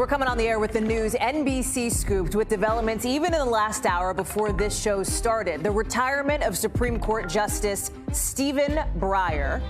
We're coming on the air with the news NBC scooped with developments even in the last hour before this show started. The retirement of Supreme Court Justice Stephen Breyer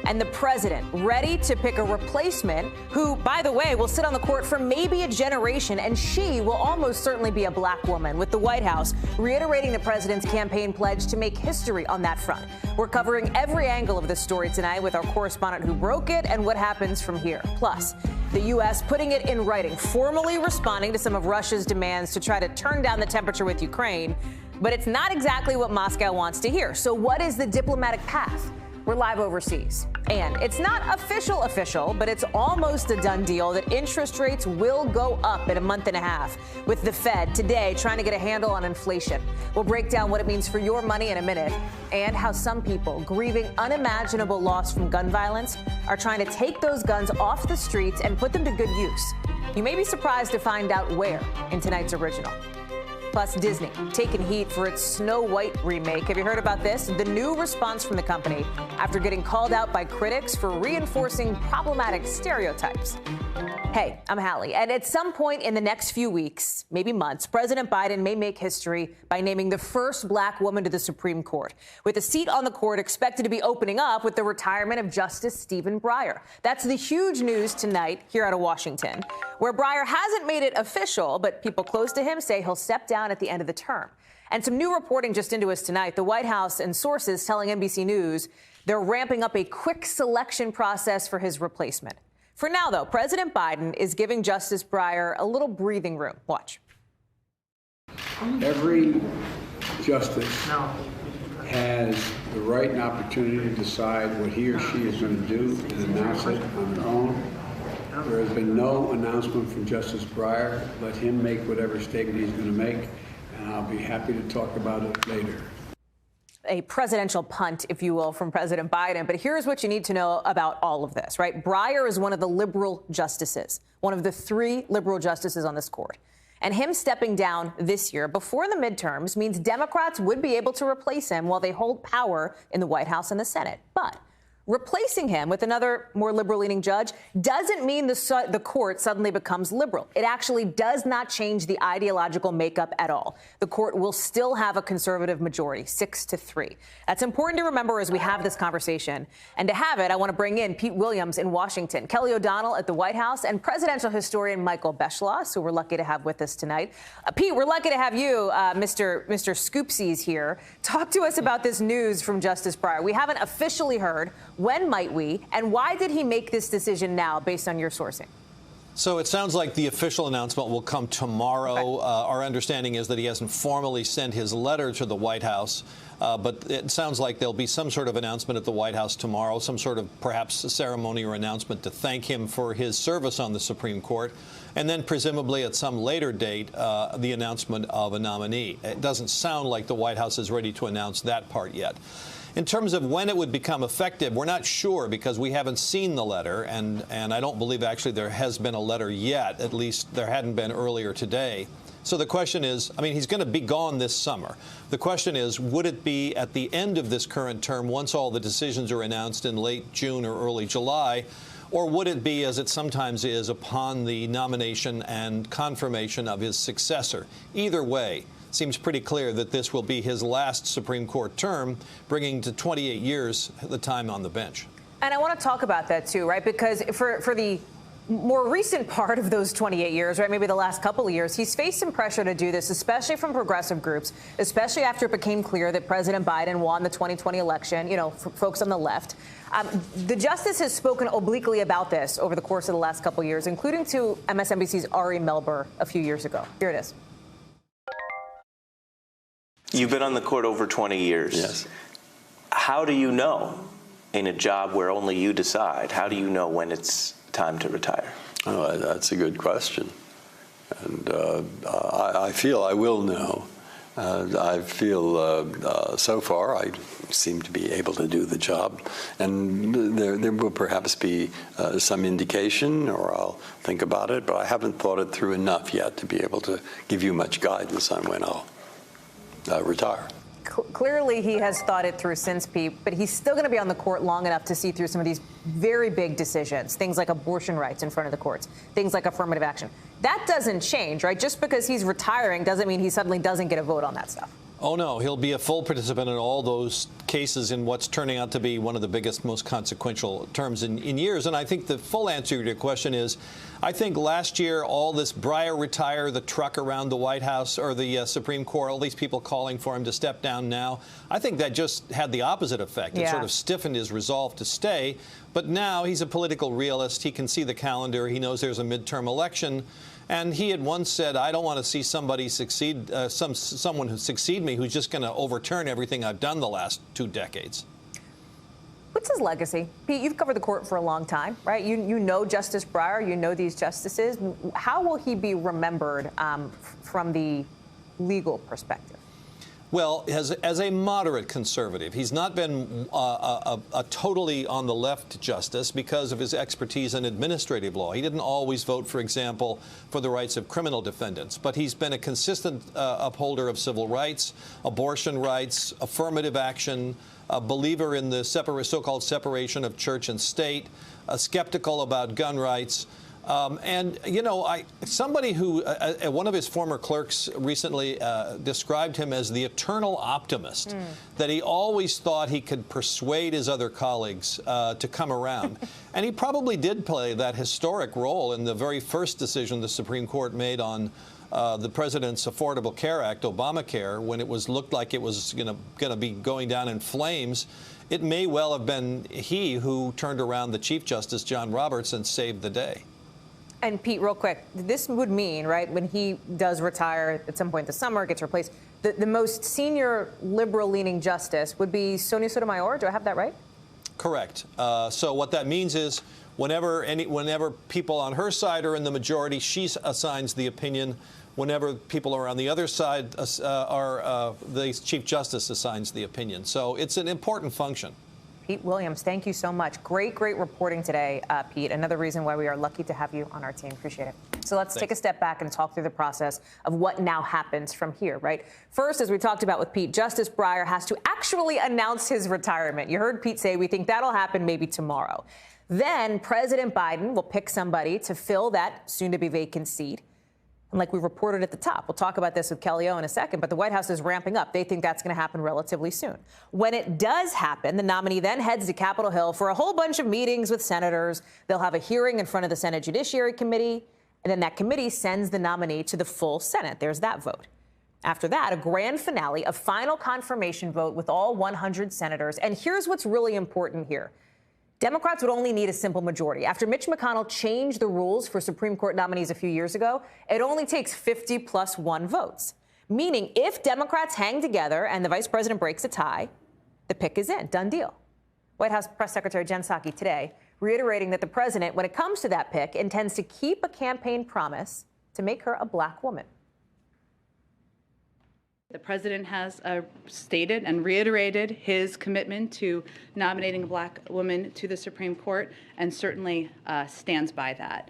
and the president ready to pick a replacement who, by the way, will sit on the court for maybe a generation, and she will almost certainly be a black woman, with the White House reiterating the president's campaign pledge to make history on that front. We're covering every angle of this story tonight with our correspondent who broke it and what happens from here. Plus, the U.S. putting it in writing, formally responding to some of Russia's demands to try to turn down the temperature with Ukraine. But it's not exactly what Moscow wants to hear. So what is the diplomatic path? We're live overseas. And it's not official, but it's almost a done deal that interest rates will go up in a month and a half, with the Fed today trying to get a handle on inflation. We'll break down what it means for your money in a minute, and how some people grieving unimaginable loss from gun violence are trying to take those guns off the streets and put them to good use. You may be surprised to find out where in tonight's original. Plus, Disney taking heat for its Snow White remake. Have you heard about this? The new response from the company after getting called out by critics for reinforcing problematic stereotypes. Hey, I'm Hallie, and at some point in the next few weeks, maybe months, President Biden may make history by naming the first black woman to the Supreme Court, with a seat on the court expected to be opening up with the retirement of Justice Stephen Breyer. That's the huge news tonight here out of Washington, where Breyer hasn't made it official, but people close to him say he'll step down at the end of the term. And some new reporting just into us tonight. The White House and sources telling NBC News they're ramping up a quick selection process for his replacement. For now, though, President Biden is giving Justice Breyer a little breathing room. Watch. Every justice has the right and opportunity to decide what he or she is going to do and announce it on their own. There has been no announcement from Justice Breyer. Let him make whatever statement he's going to make, and I'll be happy to talk about it later. A presidential punt, if you will, from President Biden. But here's what you need to know about all of this, right? Breyer is one of the liberal justices, one of the 3 liberal justices on this court. And him stepping down this year before the midterms means Democrats would be able to replace him while they hold power in the White House and the Senate. But replacing him with another more liberal-leaning judge doesn't mean the court suddenly becomes liberal. It actually does not change the ideological makeup at all. The court will still have a conservative majority, 6-3. That's important to remember as we have this conversation. And to have it, I want to bring in Pete Williams in Washington, Kelly O'Donnell at the White House, and presidential historian Michael Beschloss, who we're lucky to have with us tonight. Pete, we're lucky to have you, Mr. Scoopsies here. Talk to us about this news from Justice Breyer. We haven't officially heard. When might we? And why did he make this decision now, based on your sourcing? So it sounds like the official announcement will come tomorrow. Okay. Our understanding is that he hasn't formally sent his letter to the White House, but it sounds like there'll be some sort of announcement at the White House tomorrow, some sort of perhaps a ceremony or announcement to thank him for his service on the Supreme Court, and then presumably at some later date, the announcement of a nominee. It doesn't sound like the White House is ready to announce that part yet. In terms of when it would become effective, we're not sure because we haven't seen the letter, and I don't believe actually there has been a letter yet. At least there hadn't been earlier today. So the question is, I mean, he's going to be gone this summer. The question is, would it be at the end of this current term, once all the decisions are announced in late June or early July, or would it be, as it sometimes is, upon the nomination and confirmation of his successor? Either way, seems pretty clear that this will be his last Supreme Court term, bringing to 28 years the time on the bench. And I want to talk about that, too, right? Because for the more recent part of those 28 years, right, maybe the last couple of years, he's faced some pressure to do this, especially from progressive groups, especially after it became clear that President Biden won the 2020 election, you know, for folks on the left. The justice has spoken obliquely about this over the course of the last couple of years, including to MSNBC's Ari Melber a few years ago. Here it is. You've been on the court over 20 years. Yes. How do you know, in a job where only you decide, how do you know when it's time to retire? Oh, that's a good question. And I feel I will know. I feel so far I seem to be able to do the job. And there will perhaps be some indication, or I'll think about it, but I haven't thought it through enough yet to be able to give you much guidance on when I'll retire. Clearly, he has thought it through since, Pete, but he's still going to be on the court long enough to see through some of these very big decisions, things like abortion rights in front of the courts, things like affirmative action. That doesn't change, right? Just because he's retiring doesn't mean he suddenly doesn't get a vote on that stuff. Oh, no, he'll be a full participant in all those cases in what's turning out to be one of the biggest, most consequential terms in years. And I think the full answer to your question is, I think last year, all this Breyer retire, the truck around the White House or the Supreme Court, all these people calling for him to step down now, I think that just had the opposite effect. It sort of stiffened his resolve to stay. But now he's a political realist. He can see the calendar. He knows there's a midterm election. And he had once said, I don't want to see somebody succeed, someone who succeed me who's just going to overturn everything I've done the last 2 decades. What's his legacy? Pete, you've covered the court for a long time, right? You know Justice Breyer. You know these justices. How will he be remembered from the legal perspective? Well, as a moderate conservative, he's not been a totally on the left justice because of his expertise in administrative law. He didn't always vote, for example, for the rights of criminal defendants, but he's been a consistent upholder of civil rights, abortion rights, affirmative action, a believer in the so-called separation of church and state, skeptical about gun rights. And, you know, somebody who, one of his former clerks recently described him as the eternal optimist, that he always thought he could persuade his other colleagues to come around. And he probably did play that historic role in the very first decision the Supreme Court made on the president's Affordable Care Act, Obamacare, when it looked like it was going to be going down in flames. It may well have been he who turned around the Chief Justice, John Roberts, and saved the day. And Pete, real quick, this would mean, right, when he does retire at some point this summer, gets replaced, the most senior liberal-leaning justice would be Sonia Sotomayor. Do I have that right? Correct. So what that means is whenever people on her side are in the majority, she assigns the opinion. Whenever people are on the other side, the Chief Justice assigns the opinion. So it's an important function. Pete Williams, thank you so much. Great reporting today, Pete. Another reason why we are lucky to have you on our team. Appreciate it. So let's take a step back and talk through the process of what now happens from here, right? First, as we talked about with Pete, Justice Breyer has to actually announce his retirement. You heard Pete say we think that'll happen maybe tomorrow. Then President Biden will pick somebody to fill that soon-to-be vacant seat. And like we reported at the top, we'll talk about this with Kelly O in a second, but the White House is ramping up. They think that's going to happen relatively soon. When it does happen, the nominee then heads to Capitol Hill for a whole bunch of meetings with senators. They'll have a hearing in front of the Senate Judiciary Committee, and then that committee sends the nominee to the full Senate. There's that vote. After that, a grand finale, a final confirmation vote with all 100 senators. And here's what's really important here. Democrats would only need a simple majority. After Mitch McConnell changed the rules for Supreme Court nominees a few years ago, it only takes 50 plus 1 votes. Meaning if Democrats hang together and the vice president breaks a tie, the pick is in. Done deal. White House Press Secretary Jen Psaki today reiterating that the president, when it comes to that pick, intends to keep a campaign promise to make her a black woman. The president has stated and reiterated his commitment to nominating a black woman to the Supreme Court and certainly stands by that.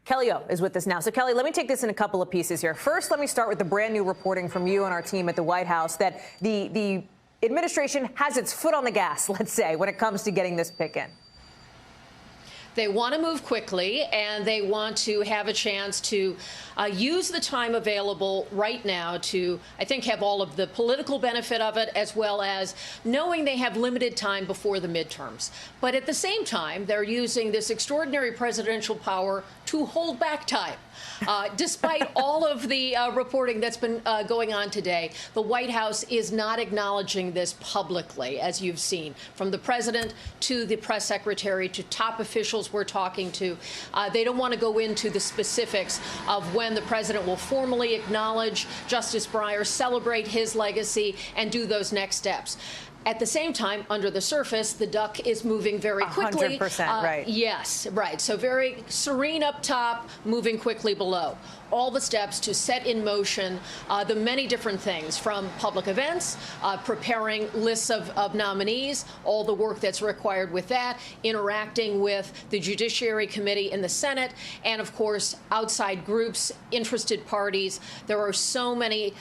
Kelly O is with us now. So, Kelly, let me take this in a couple of pieces here. First, let me start with the brand new reporting from you and our team at the White House that the administration has its foot on the gas, let's say, when it comes to getting this pick in. They want to move quickly, and they want to have a chance to use the time available right now to, I think, have all of the political benefit of it, as well as knowing they have limited time before the midterms. But at the same time, they're using this extraordinary presidential power to hold back time. Despite all of the reporting that's been going on today, the White House is not acknowledging this publicly, as you've seen, from the president to the press secretary to top officials we're talking to. They don't want to go into the specifics of when the president will formally acknowledge Justice Breyer, celebrate his legacy, and do those next steps. At the same time, under the surface, the duck is moving very quickly. 100%, right. Yes, right. So very serene up top, moving quickly below. All the steps to set in motion the many different things, from public events, preparing lists of nominees, all the work that's required with that, interacting with the Judiciary Committee in the Senate, and, of course, outside groups, interested parties. There are so many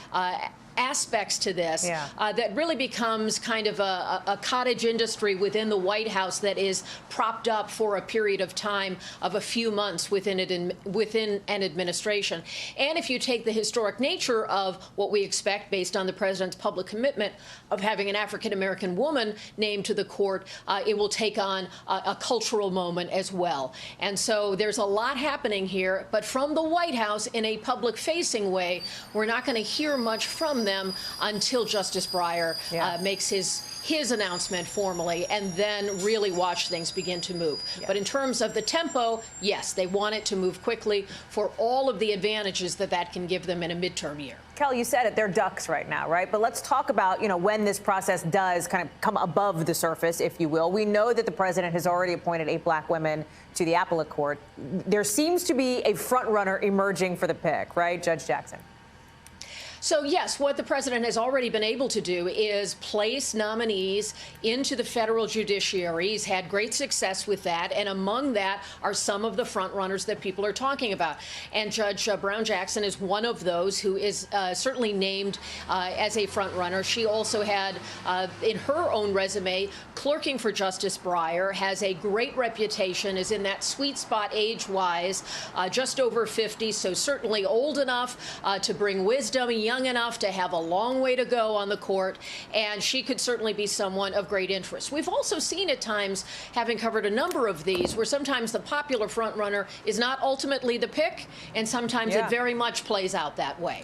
aspects to this that really becomes kind of a cottage industry within the White House that is propped up for a period of time of a few months within an administration. And if you take the historic nature of what we expect based on the president's public commitment of having an African-American woman named to the court, it will take on a cultural moment as well. And so there's a lot happening here, but from the White House in a public-facing way, we're not going to hear much from them until Justice Breyer makes his announcement formally, and then really watch things begin to move. But in terms of the tempo, yes, they want it to move quickly for all of the advantages that can give them in a midterm year. Kelly, you said it, they're ducks right now, right? But let's talk about, when this process does kind of come above the surface, if you will. We know that the president has already appointed 8 black women to the appellate court. There seems to be a front runner emerging for the pick, right, Judge Jackson? So, yes, what the president has already been able to do is place nominees into the federal judiciary. He's had great success with that. And among that are some of the front runners that people are talking about. And Judge Brown Jackson is one of those who is certainly named as a front runner. She also had in her own resume clerking for Justice Breyer, has a great reputation, is in that sweet spot age-wise, just over 50, so certainly old enough to bring wisdom, young enough to have a long way to go on the court, and she could certainly be someone of great interest. We've also seen at times, having covered a number of these, where sometimes the popular frontrunner is not ultimately the pick, and sometimes it very much plays out that way.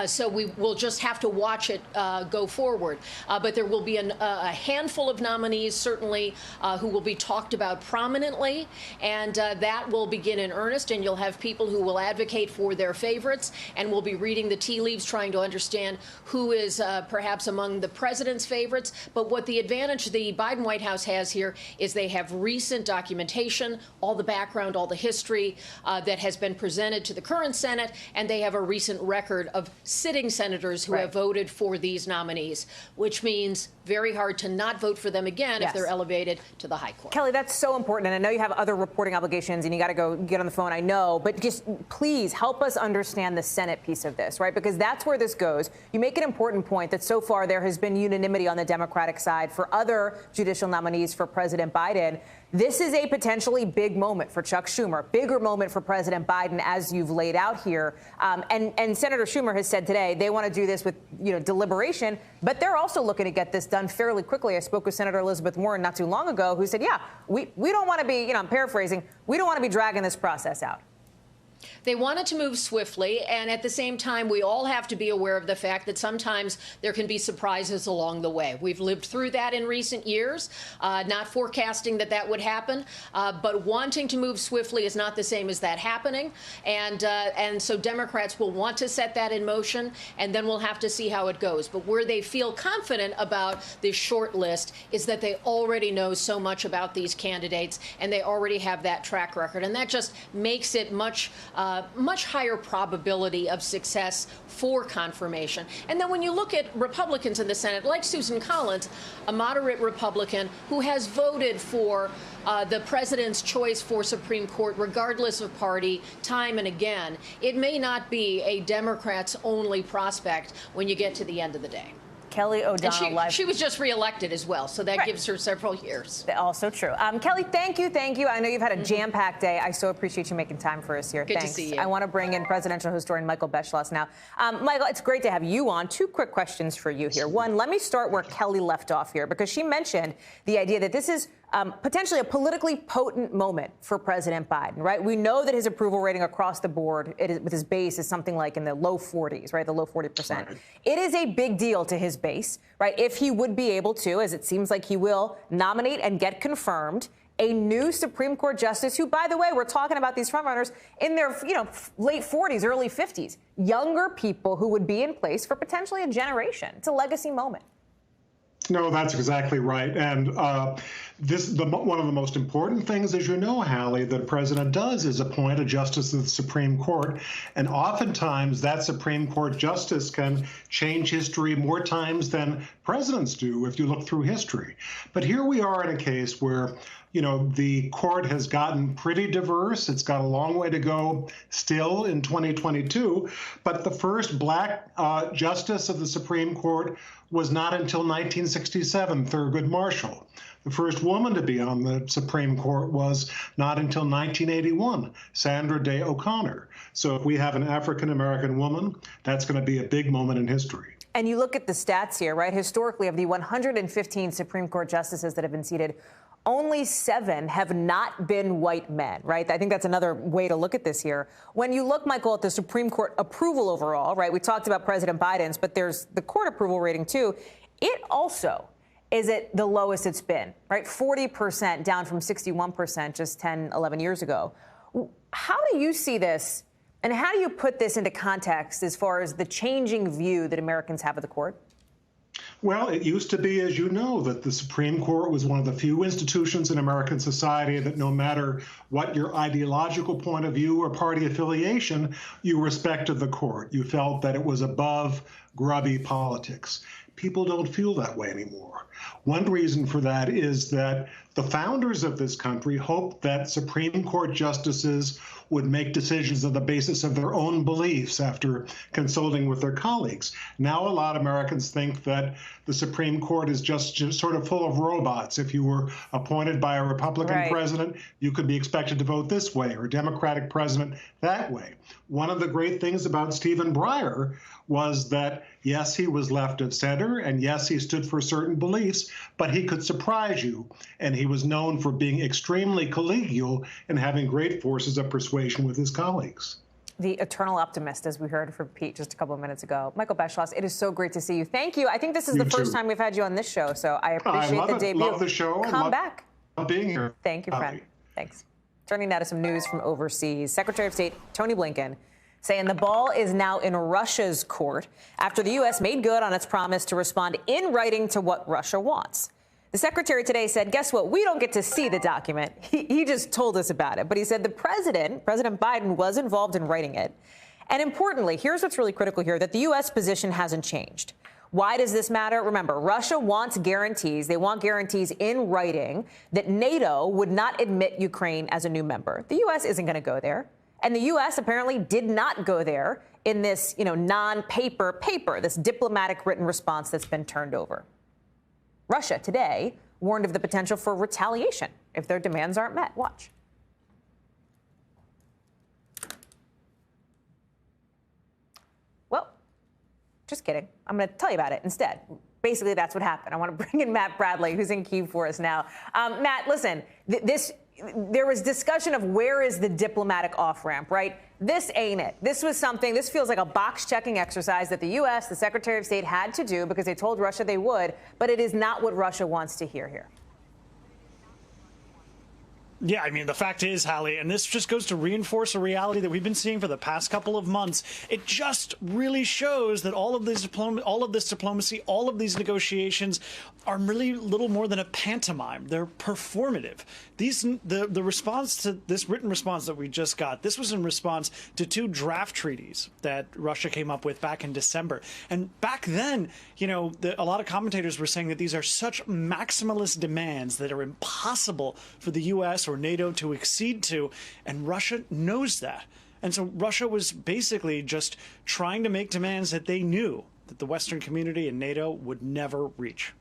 So we will just have to watch it go forward. But there will be a handful of nominees, certainly, who will be talked about prominently, and that will begin in earnest, and you'll have people who will advocate for their favorites, and will be reading the tea leaves, trying to understand who is perhaps among the president's favorites. But what the advantage the Biden White House has here is they have recent documentation, all the background, all the history that has been presented to the current Senate, and they have a recent record of sitting senators who have voted for these nominees, which means very hard to not vote for them again if they're elevated to the high court. Kelly, that's so important. And I know you have other reporting obligations and you got to go get on the phone, I know. But just please help us understand the Senate piece of this, right? Because that's where this goes. You make an important point that so far there has been unanimity on the Democratic side for other judicial nominees for President Biden. This is a potentially big moment for Chuck Schumer, bigger moment for President Biden, as you've laid out here. And Senator Schumer has said today they want to do this with deliberation, but they're also looking to get this done fairly quickly. I spoke with Senator Elizabeth Warren not too long ago, who said, we don't want to be, I'm paraphrasing, we don't want to be dragging this process out. They wanted to move swiftly, and at the same time, we all have to be aware of the fact that sometimes there can be surprises along the way. We've lived through that in recent years, not forecasting that would happen, but wanting to move swiftly is not the same as that happening. And so Democrats will want to set that in motion, and then we'll have to see how it goes. But where they feel confident about this short list is that they already know so much about these candidates, and they already have that track record. And that just makes it much higher probability of success for confirmation. And then when you look at Republicans in the Senate, like Susan Collins, a moderate Republican who has voted for the president's choice for Supreme Court, regardless of party, time and again, it may not be a Democrat's only prospect when you get to the end of the day. Kelly O'Donnell. And she was just reelected as well, so that gives her several years. Also true. Kelly, thank you. I know you've had a jam-packed day. I so appreciate you making time for us here. Good Thanks. to see you. I want to bring in presidential historian Michael Beschloss now. Michael, it's great to have you on. 2 quick questions for you here. One, let me start where Kelly left off here, because she mentioned the idea that this is potentially a politically potent moment for President Biden, right? We know that his approval rating across the board with his base is something like in the low 40s, right? The low 40%. Right. It is a big deal to his base, right? If he would be able to, as it seems like he will, nominate and get confirmed a new Supreme Court justice who, by the way, we're talking about these frontrunners in their, late 40s, early 50s, younger people who would be in place for potentially a generation. It's a legacy moment. No, that's exactly right. And one of the most important things, as you know, Hallie, that a president does is appoint a justice of the Supreme Court. And oftentimes that Supreme Court justice can change history more times than presidents do if you look through history. But here we are in a case where, you know, the court has gotten pretty diverse. It's got a long way to go still in 2022. But the first black justice of the Supreme Court was not until 1967, Thurgood Marshall. The first woman to be on the Supreme Court was not until 1981, Sandra Day O'Connor. So if we have an African-American woman, that's going to be a big moment in history. And you look at the stats here, right? Historically, of the 115 Supreme Court justices that have been seated, only 7 have not been white men, right? I think that's another way to look at this here. When you look, Michael, at the Supreme Court approval overall, right? We talked about President Biden's, but there's the court approval rating, too. It also is at the lowest it's been, right? 40%, down from 61% just 10, 11 years ago. How do you see this, and how do you put this into context as far as the changing view that Americans have of the court? Well, it used to be, as you know, that the Supreme Court was one of the few institutions in American society that no matter what your ideological point of view or party affiliation, you respected the court. You felt that it was above grubby politics. People don't feel that way anymore. One reason for that is that the founders of this country hoped that Supreme Court justices would make decisions on the basis of their own beliefs after consulting with their colleagues. Now a lot of Americans think that the Supreme Court is just sort of full of robots. If you were appointed by a Republican president, you could be expected to vote this way, or a Democratic president that way. One of the great things about Stephen Breyer was that, yes, he was left of center, and yes, he stood for certain beliefs, but he could surprise you. And he was known for being extremely collegial and having great forces of persuasion with his colleagues. The Eternal Optimist, as we heard from Pete just a couple of minutes ago. Michael Beschloss, it is so great to see you. Thank you. I think this is the first time we've had you on this show, so I appreciate the debut. I love the show. Come back. Love being here. Thank you, friend. Thanks. Turning now to some news from overseas. Secretary of State Tony Blinken saying the ball is now in Russia's court after the U.S. made good on its promise to respond in writing to what Russia wants. The secretary today said, guess what? We don't get to see the document. He just told us about it. But he said the President Biden, was involved in writing it. And importantly, here's what's really critical here, that the U.S. position hasn't changed. Why does this matter? Remember, Russia wants guarantees. They want guarantees in writing that NATO would not admit Ukraine as a new member. The U.S. isn't going to go there. And the U.S. apparently did not go there in this, non-paper paper, this diplomatic written response that's been turned over. Russia today warned of the potential for retaliation if their demands aren't met. Watch. Well, just kidding. I'm going to tell you about it instead. Basically, that's what happened. I want to bring in Matt Bradley, who's in Kyiv for us now. Matt, listen, there was discussion of where is the diplomatic off-ramp, right? This ain't it. This feels like a box-checking exercise that the U.S., the Secretary of State, had to do because they told Russia they would, but it is not what Russia wants to hear here. Yeah, I mean, the fact is, Hallie, and this just goes to reinforce a reality that we've been seeing for the past couple of months. It just really shows that all of this diplomacy, all of these negotiations are really little more than a pantomime. They're performative. The response to this written response that we just got, this was in response to 2 draft treaties that Russia came up with back in December. And back then, a lot of commentators were saying that these are such maximalist demands that are impossible for the U.S. or NATO to accede to, and Russia knows that. And so Russia was basically just trying to make demands that they knew that the Western community and NATO would never reach.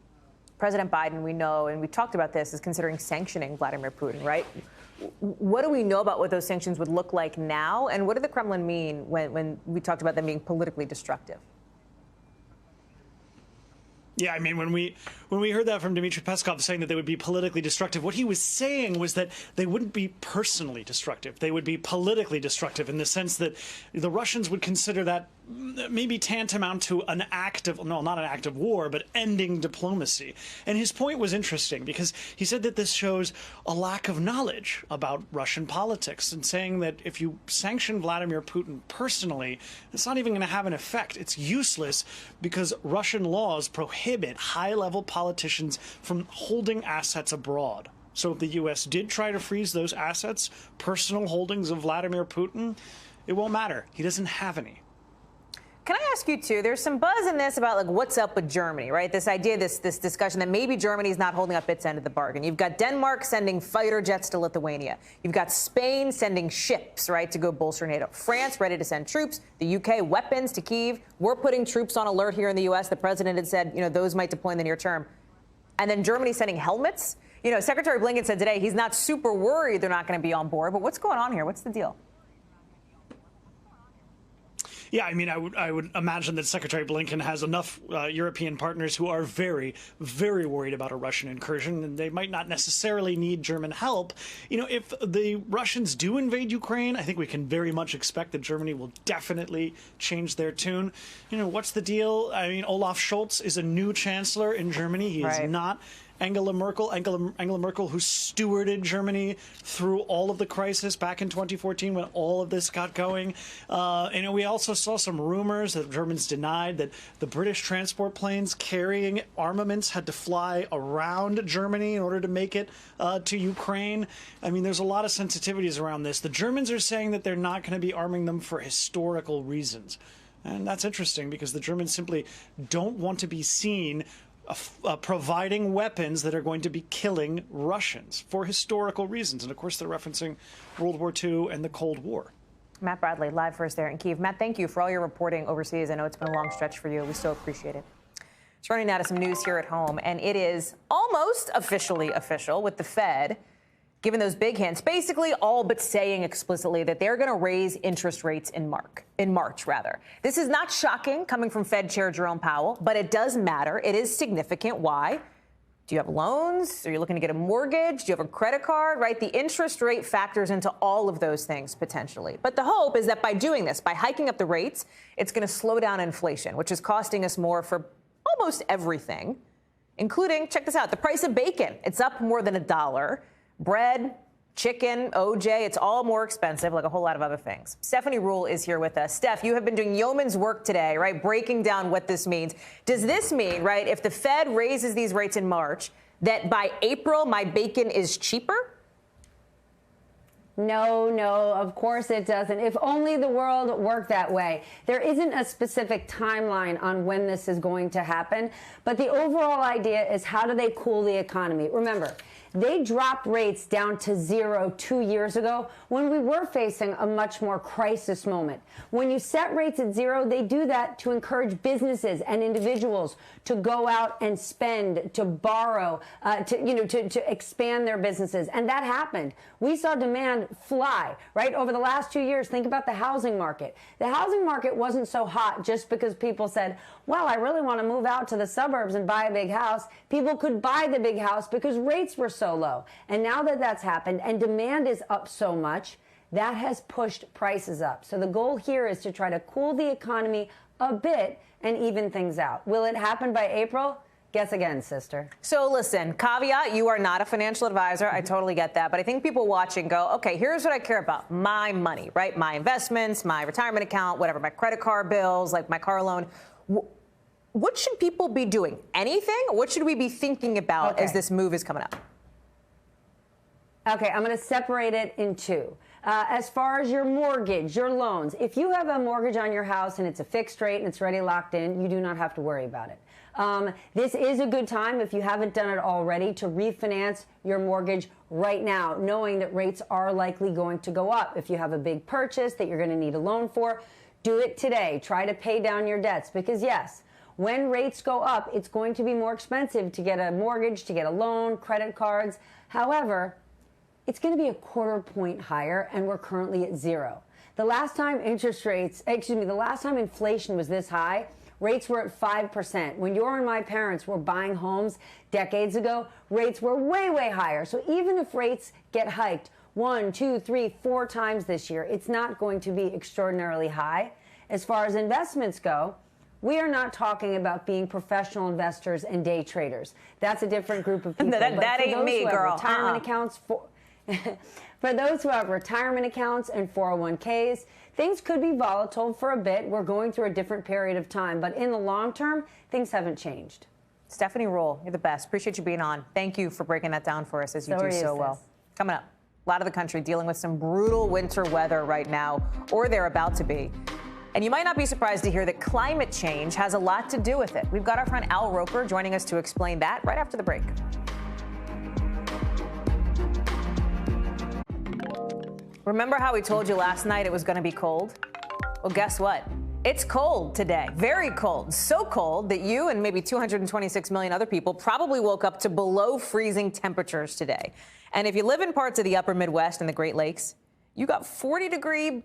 President Biden, we know, and we talked about this, is considering sanctioning Vladimir Putin, right? What do we know about what those sanctions would look like now? And what did the Kremlin mean when we talked about them being politically destructive? Yeah, I mean, when we heard that from Dmitry Peskov saying that they would be politically destructive, what he was saying was that they wouldn't be personally destructive. They would be politically destructive in the sense that the Russians would consider that maybe tantamount to an act of, no, not an act of war, but ending diplomacy. And his point was interesting because he said that this shows a lack of knowledge about Russian politics, and saying that if you sanction Vladimir Putin personally, it's not even going to have an effect. It's useless because Russian laws prohibit high-level politicians from holding assets abroad. So if the U.S. did try to freeze those assets, personal holdings of Vladimir Putin, it won't matter. He doesn't have any. Can I ask you, too, there's some buzz in this about, like, what's up with Germany, right? This idea, this discussion that maybe Germany's not holding up its end of the bargain. You've got Denmark sending fighter jets to Lithuania. You've got Spain sending ships, right, to go bolster NATO. France ready to send troops. The U.K. weapons to Kyiv. We're putting troops on alert here in the U.S. The president had said, you know, those might deploy in the near term. And then Germany sending helmets. You know, Secretary Blinken said today he's not super worried they're not going to be on board. But what's going on here? What's the deal? Yeah, I mean, I would imagine that Secretary Blinken has enough European partners who are very, very worried about a Russian incursion, and they might not necessarily need German help. You know, if the Russians do invade Ukraine, I think we can very much expect that Germany will definitely change their tune. You know, what's the deal? I mean, Olaf Scholz is a new chancellor in Germany. He is not Angela Merkel, who stewarded Germany through all of the crisis back in 2014 when all of this got going. And we also saw some rumors that Germans denied that the British transport planes carrying armaments had to fly around Germany in order to make it to Ukraine. I mean, there's a lot of sensitivities around this. The Germans are saying that they're not going to be arming them for historical reasons. And that's interesting because the Germans simply don't want to be seen providing weapons that are going to be killing Russians for historical reasons. And, of course, they're referencing World War II and the Cold War. Matt Bradley, live for us there in Kyiv. Matt, thank you for all your reporting overseas. I know it's been a long stretch for you. We so appreciate it. Turning now to some news here at home, and it is almost officially official with the Fed giving those big hints, basically all but saying explicitly that they're going to raise interest rates in March. This is not shocking coming from Fed Chair Jerome Powell, but it does matter. It is significant. Why? Do you have loans? Are you looking to get a mortgage? Do you have a credit card? Right? The interest rate factors into all of those things potentially. But the hope is that by doing this, by hiking up the rates, it's going to slow down inflation, which is costing us more for almost everything, including, check this out, the price of bacon. It's up more than $1. Bread, chicken, OJ, it's all more expensive, like a whole lot of other things. Stephanie Rule is here with us. Steph, you have been doing yeoman's work today, right, breaking down what this means. Does this mean, right, if the Fed raises these rates in March, that by April my bacon is cheaper? No, of course it doesn't. If only the world worked that way. There isn't a specific timeline on when this is going to happen, but the overall idea is how do they cool the economy? Remember, they dropped rates down to 0 2 years ago when we were facing a much more crisis moment. When you set rates at 0, they do that to encourage businesses and individuals to go out and spend, to borrow, to expand their businesses. And that happened. We saw demand fly, right? Over the last 2 years, think about the housing market. The housing market wasn't so hot just because people said, well, I really want to move out to the suburbs and buy a big house. People could buy the big house because rates were so low. And now that that's happened and demand is up so much, that has pushed prices up. So the goal here is to try to cool the economy a bit and even things out. Will it happen by April? Guess again, sister. So listen, caveat, you are not a financial advisor. I totally get that. But I think people watching go, okay, here's what I care about. My money, right? My investments, my retirement account, whatever, my credit card bills, like my car loan. What should people be doing? Anything? What should we be thinking about as this move is coming up? Okay, I'm going to separate it in two. As far as your mortgage, your loans, if you have a mortgage on your house and it's a fixed rate and it's already locked in, you do not have to worry about it. This is a good time, if you haven't done it already, to refinance your mortgage right now, knowing that rates are likely going to go up. If you have a big purchase that you're going to need a loan for, do it today. Try to pay down your debts because, yes, when rates go up, it's going to be more expensive to get a mortgage, to get a loan, credit cards. However, it's going to be a quarter point higher, and we're currently at 0. The last time the last time inflation was this high, rates were at 5%. When your and my parents were buying homes decades ago, rates were way, way higher. So even if rates get hiked 1, 2, 3, 4 times this year, it's not going to be extraordinarily high. As far as investments go, we are not talking about being professional investors and day traders. That's a different group of people. that ain't me, girl. Retirement accounts for those who have retirement accounts and 401ks, things could be volatile for a bit. We're going through a different period of time, but in the long term, things haven't changed. Stephanie Ruhle, you're the best. Appreciate you being on. Thank you for breaking that down for us as you do so well. Coming up, a lot of the country dealing with some brutal winter weather right now, or they're about to be. And you might not be surprised to hear that climate change has a lot to do with it. We've got our friend Al Roker joining us to explain that right after the break. Remember how we told you last night it was going to be cold? Well, guess what? It's cold today, very cold, so cold that you and maybe 226 million other people probably woke up to below freezing temperatures today. And if you live in parts of the upper Midwest and the Great Lakes, you got 40 degrees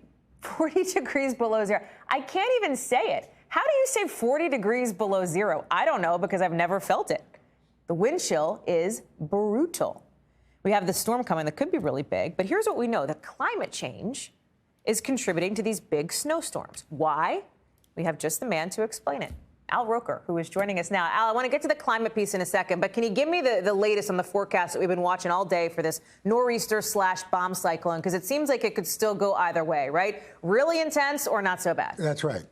below zero. I can't even say it. How do you say 40 degrees below zero? I don't know because I've never felt it. The wind chill is brutal. We have the storm coming that could be really big, but here's what we know. The climate change is contributing to these big snowstorms. Why? We have just the man to explain it. Al Roker, who is joining us now. Al, I want to get to the climate piece in a second, but can you give me the latest on the forecast that we've been watching all day for this nor'easter/bomb cyclone? Because it seems like it could still go either way, right? Really intense or not so bad? That's right.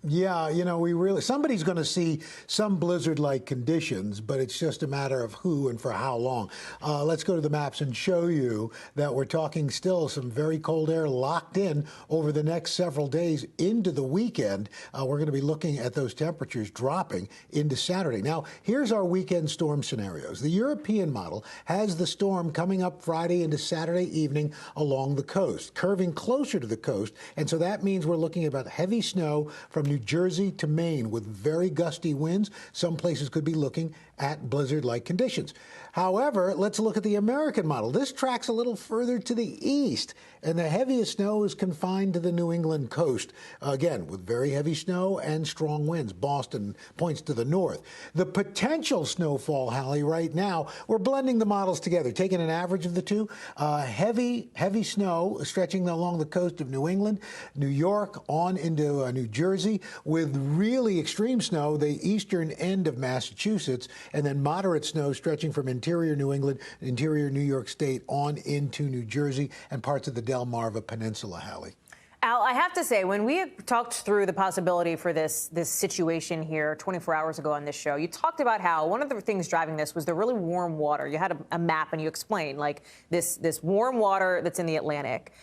Yeah, you know, somebody's going to see some blizzard-like conditions, but it's just a matter of who and for how long. Let's go to the maps and show you that we're talking still some very cold air locked in over the next several days into the weekend. We're going to be looking at those temperatures dropping into Saturday. Now, here's our weekend storm scenarios. The European model has the storm coming up Friday into Saturday evening along the coast, curving closer to the coast, and so that means we're looking at about heavy snow from New Jersey to Maine with very gusty winds. Some places could be looking at blizzard-like conditions. However, let's look at the American model. This tracks a little further to the east, and the heaviest snow is confined to the New England coast, again, with very heavy snow and strong winds. Boston points to the north. The potential snowfall, Hallie, right now, we're blending the models together, taking an average of the two. Heavy snow stretching along the coast of New England, New York, on into New Jersey, with really extreme snow, the eastern end of Massachusetts, and then moderate snow stretching from interior New England, interior New York State, on into New Jersey and parts of the Delmarva Peninsula, Hallie. Al, I have to say, when we talked through the possibility for this situation here 24 hours ago on this show, you talked about how one of the things driving this was the really warm water. You had a map and you explained, like, this warm water that's in the Atlantic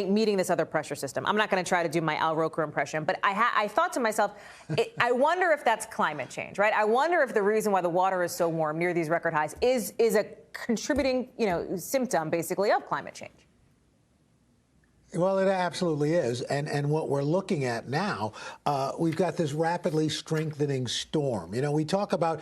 meeting this other pressure system. I'm not going to try to do my Al Roker impression, but I thought to myself, I wonder if that's climate change, right? I wonder if the reason why the water is so warm near these record highs is a contributing, symptom, basically, of climate change. Well, it absolutely is. And what we're looking at now, we've got this rapidly strengthening storm. We talk about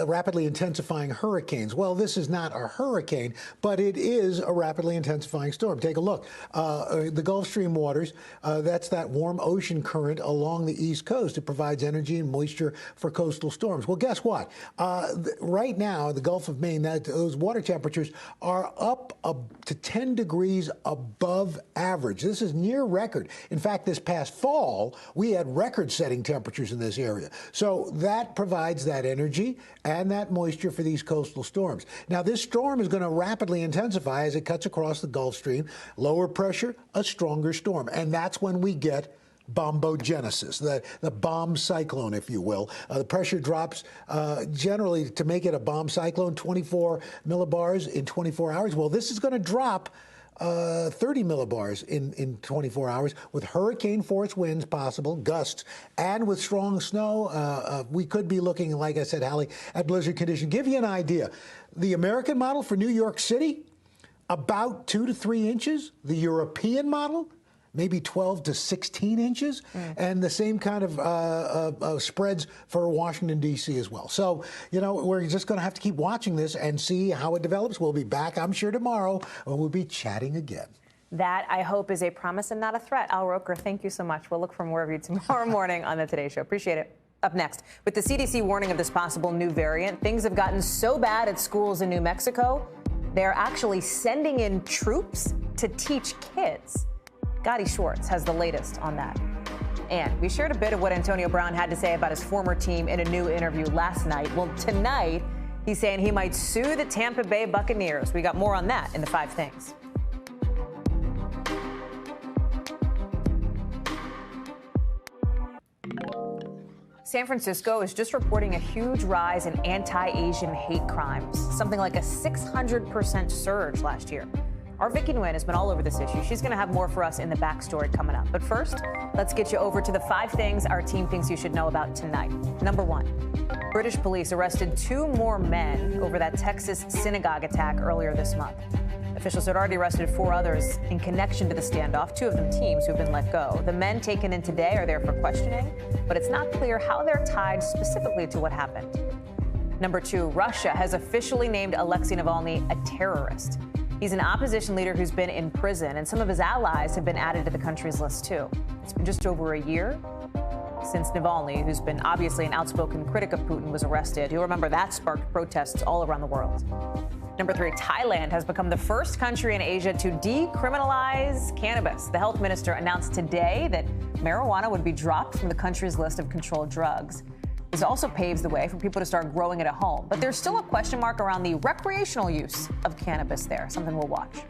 rapidly intensifying hurricanes. Well, this is not a hurricane, but it is a rapidly intensifying storm. Take a look. The Gulf Stream waters, that's that warm ocean current along the East Coast. It provides energy and moisture for coastal storms. Well, guess what? Right now, the Gulf of Maine, those water temperatures are up to 10 degrees above average. This is near record. In fact, this past fall, we had record-setting temperatures in this area. So that provides that energy and that moisture for these coastal storms. Now, this storm is going to rapidly intensify as it cuts across the Gulf Stream. Lower pressure, a stronger storm. And that's when we get bombogenesis, the bomb cyclone, if you will. The pressure drops generally to make it a bomb cyclone, 24 millibars in 24 hours. Well, this is going to drop 30 millibars in 24 hours with hurricane force winds possible, gusts, and with strong snow. We could be looking, like I said, Hallie, at blizzard condition. Give you an idea. The American model for New York City, about 2 to 3 inches. The European model, maybe 12 to 16 inches, and the same kind of spreads for Washington, D.C. as well. So, we're just going to have to keep watching this and see how it develops. We'll be back, I'm sure, tomorrow, and we'll be chatting again. That, I hope, is a promise and not a threat. Al Roker, thank you so much. We'll look for more of you tomorrow morning on the Today Show. Appreciate it. Up next, with the CDC warning of this possible new variant, things have gotten so bad at schools in New Mexico, they're actually sending in troops to teach kids. Gotti Schwartz has the latest on that. And we shared a bit of what Antonio Brown had to say about his former team in a new interview last night. Well, tonight, he's saying he might sue the Tampa Bay Buccaneers. We got more on that in the 5 Things. San Francisco is just reporting a huge rise in anti-Asian hate crimes, something like a 600% surge last year. Our Vicki Nguyen has been all over this issue. She's going to have more for us in the backstory coming up. But first, let's get you over to the 5 things our team thinks you should know about tonight. Number 1, British police arrested 2 more men over that Texas synagogue attack earlier this month. Officials had already arrested 4 others in connection to the standoff, 2 of them teens who have been let go. The men taken in today are there for questioning, but it's not clear how they're tied specifically to what happened. Number 2, Russia has officially named Alexei Navalny a terrorist. He's an opposition leader who's been in prison, and some of his allies have been added to the country's list, too. It's been just over a year since Navalny, who's been obviously an outspoken critic of Putin, was arrested. You'll remember that sparked protests all around the world. Number 3, Thailand has become the first country in Asia to decriminalize cannabis. The health minister announced today that marijuana would be dropped from the country's list of controlled drugs. This also paves the way for people to start growing it at home. But there's still a question mark around the recreational use of cannabis there, something we'll watch.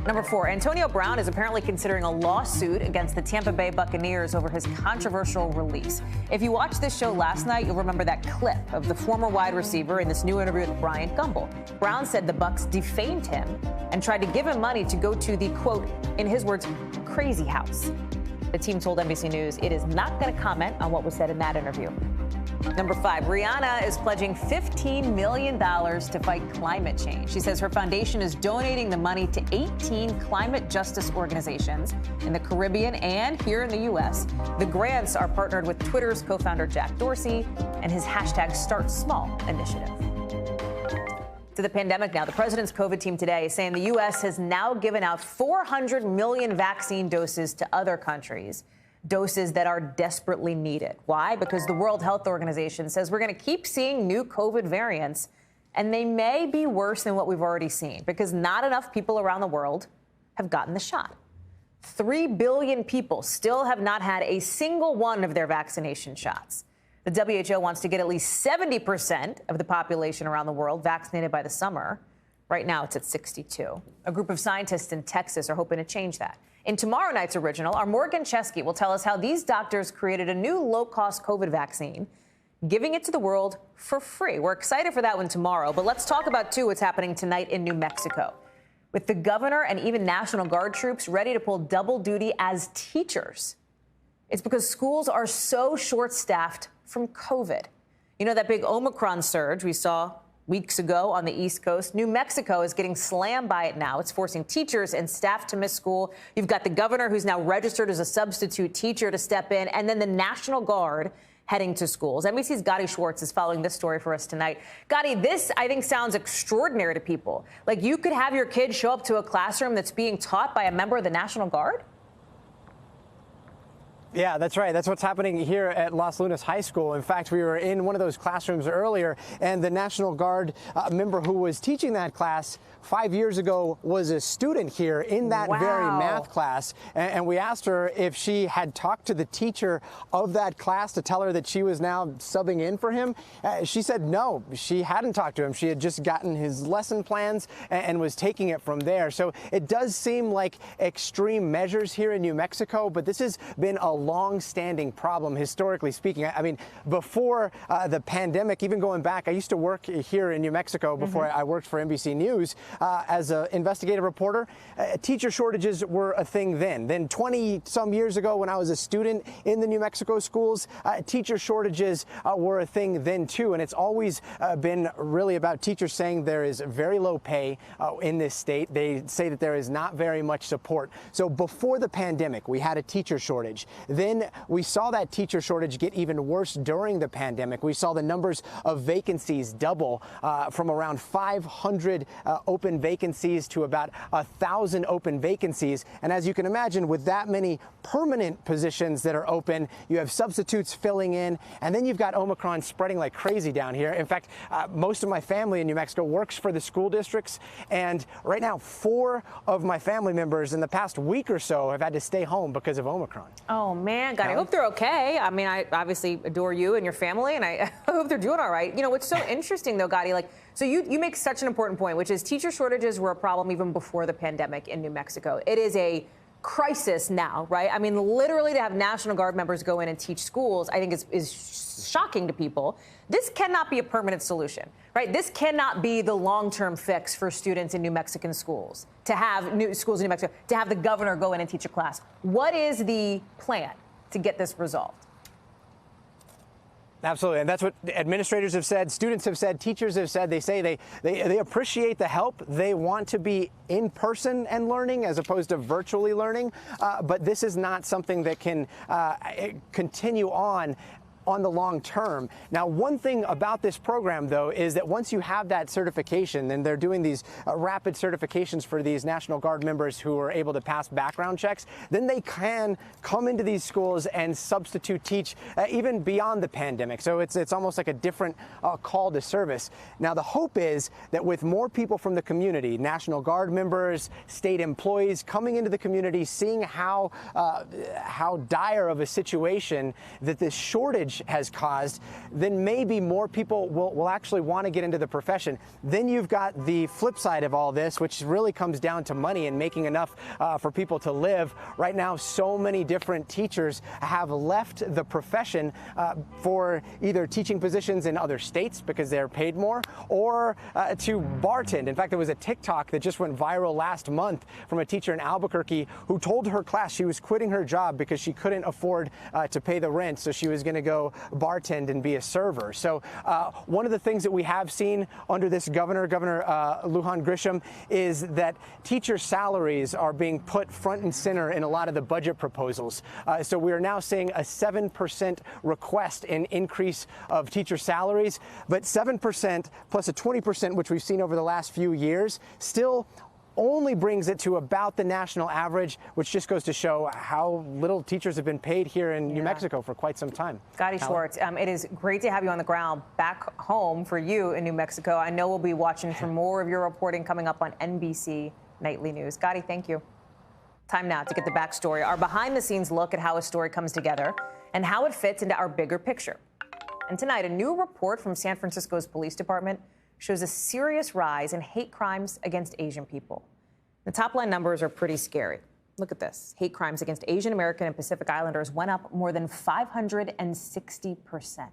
Number 4, Antonio Brown is apparently considering a lawsuit against the Tampa Bay Buccaneers over his controversial release. If you watched this show last night, you'll remember that clip of the former wide receiver in this new interview with Bryant Gumbel. Brown said the Bucs defamed him and tried to give him money to go to the, quote, in his words, crazy house. The team told NBC News it is not going to comment on what was said in that interview. Number 5, Rihanna is pledging $15 million to fight climate change. She says her foundation is donating the money to 18 climate justice organizations in the Caribbean and here in the U.S. The grants are partnered with Twitter's co-founder Jack Dorsey and his hashtag Start Small initiative. To the pandemic now, the president's COVID team today is saying the U.S. has now given out 400 million vaccine doses to other countries. Doses that are desperately needed. Why? Because the World Health Organization says we're going to keep seeing new COVID variants, and they may be worse than what we've already seen because not enough people around the world have gotten the shot. 3 billion people still have not had a single one of their vaccination shots. The WHO wants to get at least 70% of the population around the world vaccinated by the summer. Right now, it's at 62. A group of scientists in Texas are hoping to change that. In tomorrow night's original, our Morgan Chesky will tell us how these doctors created a new low-cost COVID vaccine, giving it to the world for free. We're excited for that one tomorrow, but let's talk about, too, what's happening tonight in New Mexico. With the governor and even National Guard troops ready to pull double duty as teachers. It's because schools are so short-staffed from COVID. You know, that big Omicron surge we saw weeks ago on the East Coast. New Mexico is getting slammed by it now. It's forcing teachers and staff to miss school. You've got the governor who's now registered as a substitute teacher to step in, and then the National Guard heading to schools. NBC's Gotti Schwartz is following this story for us tonight. Gotti, this, I think, sounds extraordinary to people. Like, you could have your kid show up to a classroom that's being taught by a member of the National Guard? Yeah, that's right. That's what's happening here at Los Lunas High School. In fact, we were in one of those classrooms earlier, and the National Guard member who was teaching that class 5 years ago was a student here in that very math class. And we asked her if she had talked to the teacher of that class to tell her that she was now subbing in for him. She said no, she hadn't talked to him. She had just gotten his lesson plans and was taking it from there. So it does seem like extreme measures here in New Mexico, but this has been a long-standing problem, historically speaking. I mean, before the pandemic, even going back, I used to work here in New Mexico before I worked for NBC News as an investigative reporter. Teacher shortages were a thing then. Then 20-some years ago, when I was a student in the New Mexico schools, teacher shortages were a thing then too. And it's always been really about teachers saying there is very low pay in this state. They say that there is not very much support. So before the pandemic, we had a teacher shortage. Then we saw that teacher shortage get even worse during the pandemic. We saw the numbers of vacancies double from around 500 open vacancies to about 1,000 open vacancies. And as you can imagine, with that many permanent positions that are open, you have substitutes filling in, and then you've got Omicron spreading like crazy down here. In fact, most of my family in New Mexico works for the school districts, and right now 4 of my family members in the past week or so have had to stay home because of Omicron. Oh man, God, I hope they're okay. I mean, I obviously adore you and your family, and I hope they're doing all right. You know, what's so interesting though, Gotti, like, so you make such an important point, which is teacher shortages were a problem even before the pandemic in New Mexico. It is a crisis now, right? I mean, literally to have National Guard members go in and teach schools, I think is shocking to people. This cannot be a permanent solution, right? This cannot be the long-term fix for students in New Mexican schools, to have new schools in New Mexico, to have the governor go in and teach a class. What is the plan to get this resolved? Absolutely, and that's what administrators have said, students have said, teachers have said. They say they appreciate the help. They want to be in person and learning as opposed to virtually learning, but this is not something that can continue on the long term. Now, one thing about this program, though, is that once you have that certification, and they're doing these rapid certifications for these National Guard members who are able to pass background checks, then they can come into these schools and substitute teach even beyond the pandemic. So it's almost like a different call to service. Now, the hope is that with more people from the community, National Guard members, state employees coming into the community, seeing how dire of a situation that this shortage has caused, then maybe more people will actually want to get into the profession. Then you've got the flip side of all this, which really comes down to money and making enough for people to live. Right now, so many different teachers have left the profession for either teaching positions in other states because they're paid more, or to bartend. In fact, there was a TikTok that just went viral last month from a teacher in Albuquerque who told her class she was quitting her job because she couldn't afford to pay the rent, so she was going to go bartend and be a server. So one of the things that we have seen under this Governor Lujan Grisham, is that teacher salaries are being put front and center in a lot of the budget proposals. So we are now seeing a 7% request in increase of teacher salaries, but 7% plus a 20%, which we've seen over the last few years, still only brings it to about the national average, which just goes to show how little teachers have been paid here in New Mexico for quite some time. Gotti Schwartz, it is great to have you on the ground back home for you in New Mexico. I know we'll be watching for more of your reporting coming up on NBC Nightly News. Gotti, thank you. Time now to get the backstory, our behind-the-scenes look at how a story comes together and how it fits into our bigger picture. And tonight, a new report from San Francisco's police department shows a serious rise in hate crimes against Asian people. The top line numbers are pretty scary. Look at this. Hate crimes against Asian American and Pacific Islanders went up more than 560%.